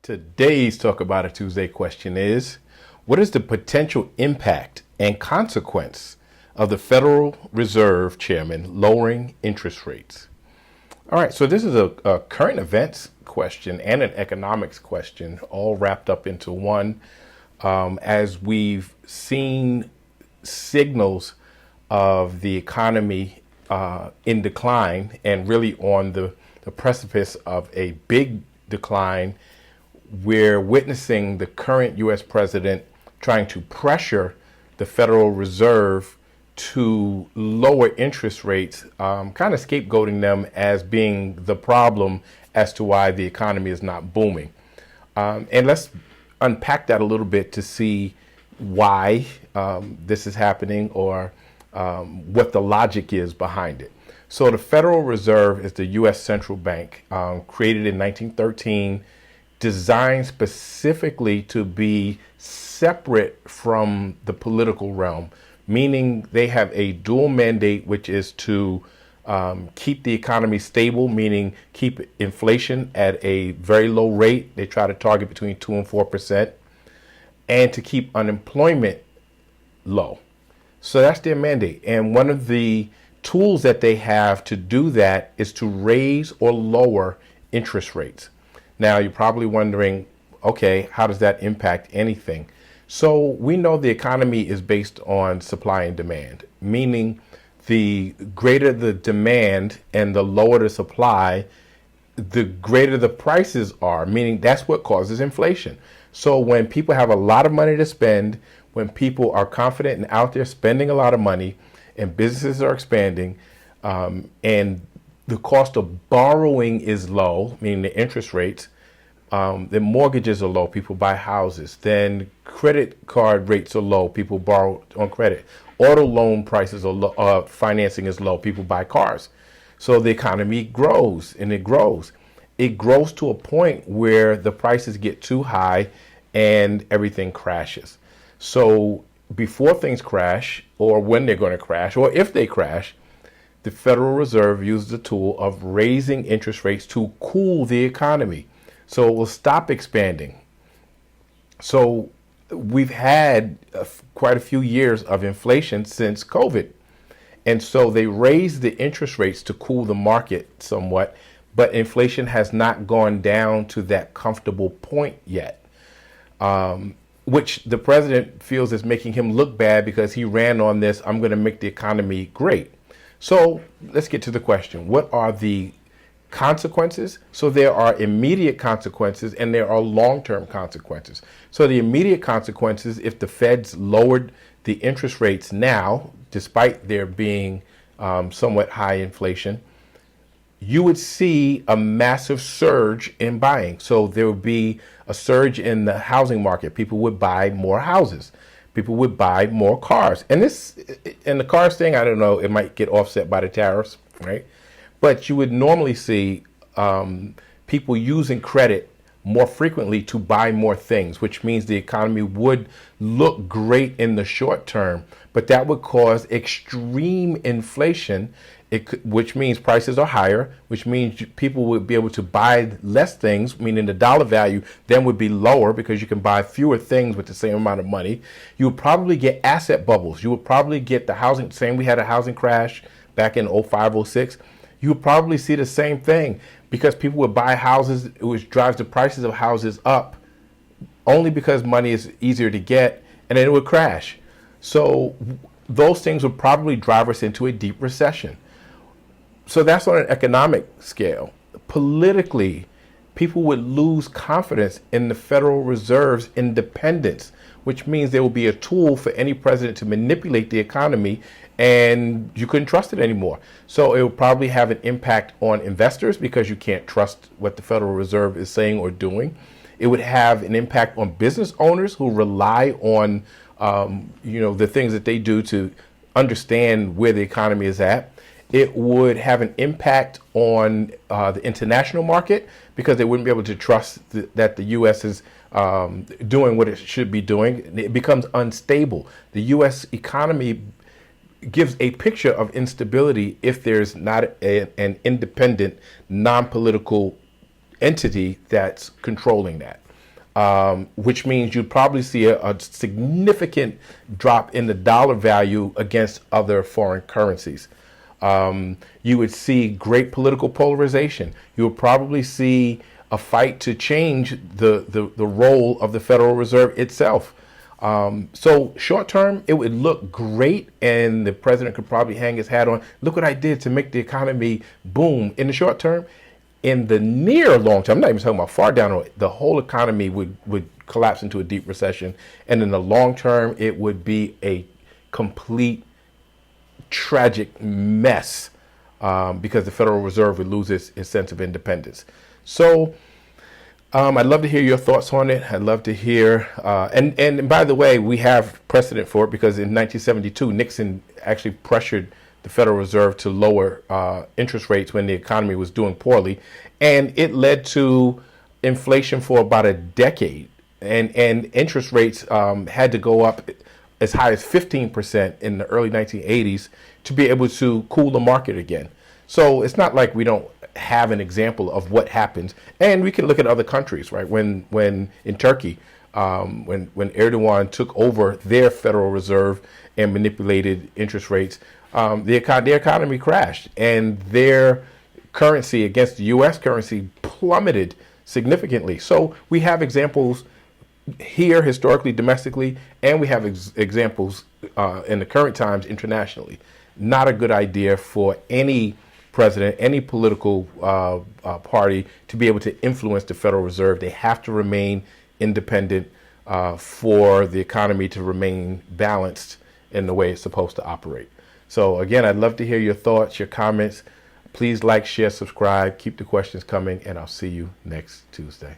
Today's Talk About It Tuesday question is, what is the potential impact and consequence of the Federal Reserve Chairman lowering interest rates? All right, so this is a current events question and an economics question all wrapped up into one, as we've seen signals of the economy in decline and really on the precipice of a big decline. We're witnessing the current U.S. president trying to pressure the Federal Reserve to lower interest rates, kind of scapegoating them as being the problem as to why the economy is not booming. And let's unpack that a little bit to see why this is happening or what the logic is behind it. So the Federal Reserve is the U.S. central bank, created in 1913, designed specifically to be separate from the political realm, meaning they have a dual mandate, which is to keep the economy stable, meaning keep inflation at a very low rate. They try to target between 2 and 4%, and to keep unemployment low. So that's their mandate. And one of the tools that they have to do that is to raise or lower interest rates. Now, you're probably wondering, okay, how does that impact anything? So we know the economy is based on supply and demand, meaning the greater the demand and the lower the supply, the greater the prices are, meaning that's what causes inflation. So when people have a lot of money to spend, when people are confident and out there spending a lot of money and businesses are expanding, and the cost of borrowing is low, meaning the interest rates, the mortgages are low, people buy houses, then credit card rates are low, people borrow on credit, auto loan prices are low, financing is low, people buy cars. So the economy grows and it grows. It grows to a point where the prices get too high and everything crashes. So before things crash, or when they're going to crash, or if they crash, the Federal Reserve uses the tool of raising interest rates to cool the economy, so it will stop expanding. So we've had quite a few years of inflation since COVID. And so they raised the interest rates to cool the market somewhat, but inflation has not gone down to that comfortable point yet, which the president feels is making him look bad because he ran on this, I'm going to make the economy great. So let's get to the question. What are the consequences? So there are immediate consequences and there are long-term consequences. So the immediate consequences, if the Feds lowered the interest rates now, despite there being somewhat high inflation, you would see a massive surge in buying. So there would be a surge in the housing market. People would buy more houses. People would buy more cars. And the cars thing, I don't know, it might get offset by the tariffs, right? But you would normally see people using credit more frequently to buy more things, which means the economy would look great in the short term, but that would cause extreme inflation, which means prices are higher, which means people would be able to buy less things, meaning the dollar value then would be lower because you can buy fewer things with the same amount of money. You would probably get asset bubbles. You would probably get the housing, saying we had a housing crash back in 05, 06. You would probably see the same thing because people would buy houses, which drives the prices of houses up only because money is easier to get, and then it would crash. So those things would probably drive us into a deep recession. So that's on an economic scale. Politically, people would lose confidence in the Federal Reserve's independence, which means there will be a tool for any president to manipulate the economy and you couldn't trust it anymore. So it will probably have an impact on investors because you can't trust what the Federal Reserve is saying or doing. It would have an impact on business owners who rely on the things that they do to understand where the economy is at. It would have an impact on the international market because they wouldn't be able to trust that the U.S. is doing what it should be doing. It becomes unstable. The U.S. economy gives a picture of instability if there's not an independent, non-political entity that's controlling that. which means you'd probably see a significant drop in the dollar value against other foreign currencies. You would see great political polarization. You would probably see a fight to change the role of the Federal Reserve itself. So short term, it would look great, and the president could probably hang his hat on, look what I did to make the economy boom. In the short term, in the near long term, I'm not even talking about far down the road, the whole economy would collapse into a deep recession. And in the long term, it would be a complete tragic mess, because the Federal Reserve would lose its sense of independence. So I'd love to hear your thoughts on it. I'd love to hear, and by the way, we have precedent for it, because in 1972, Nixon actually pressured the Federal Reserve to lower interest rates when the economy was doing poorly, and it led to inflation for about a decade, and interest rates had to go up as high as 15% in the early 1980s to be able to cool the market again. So it's not like we don't have an example of what happens, and we can look at other countries, right? When in Turkey, when Erdogan took over their Federal Reserve and manipulated interest rates, the economy crashed, and their currency against the U.S. currency plummeted significantly. So we have examples here historically, domestically, and we have examples in the current times internationally. Not a good idea for any president, any political party to be able to influence the Federal Reserve. They have to remain independent for the economy to remain balanced in the way it's supposed to operate. So again, I'd love to hear your thoughts, your comments. Please like, share, subscribe, keep the questions coming, and I'll see you next Tuesday.